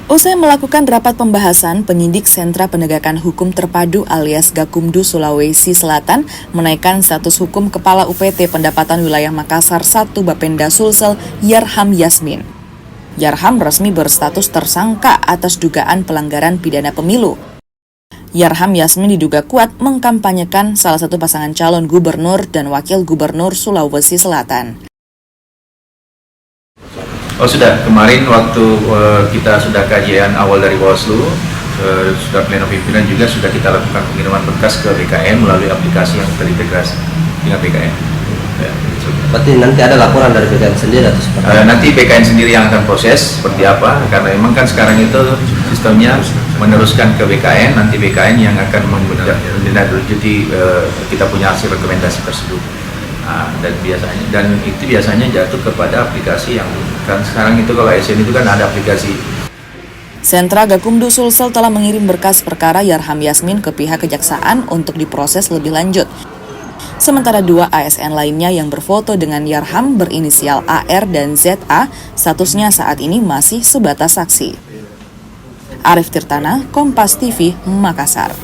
Usai melakukan rapat pembahasan, penyidik Sentra Penegakan Hukum Terpadu alias Gakumdu Sulawesi Selatan menaikkan status hukum Kepala UPT Pendapatan Wilayah Makassar 1 Bapenda Sulsel Yarham Yasmin. Yarham resmi berstatus tersangka atas dugaan pelanggaran pidana pemilu. Yarham Yasmin diduga kuat mengkampanyekan salah satu pasangan calon gubernur dan wakil gubernur Sulawesi Selatan. Oh sudah, kemarin waktu kita sudah kajian awal dari Bawaslu, sudah pleno pimpinan juga sudah kita lakukan pengiriman berkas ke BKN melalui aplikasi yang terintegrasi dengan BKN. Ya, berarti nanti ada laporan dari BKN sendiri atau seperti apa? Nanti BKN sendiri yang akan proses seperti apa, karena memang kan sekarang itu sistemnya meneruskan ke BKN, nanti BKN yang akan menindaklanjuti kita punya hasil rekomendasi tersebut. Dan itu biasanya jatuh kepada aplikasi yang kan sekarang itu kalau ASN itu kan ada aplikasi. Sentra Gakumdu Sulsel telah mengirim berkas perkara Yarham Yasmin ke pihak kejaksaan untuk diproses lebih lanjut. Sementara 2 ASN lainnya yang berfoto dengan Yarham berinisial AR dan ZA, statusnya saat ini masih sebatas saksi. Arif Tirtana, Kompas TV, Makassar.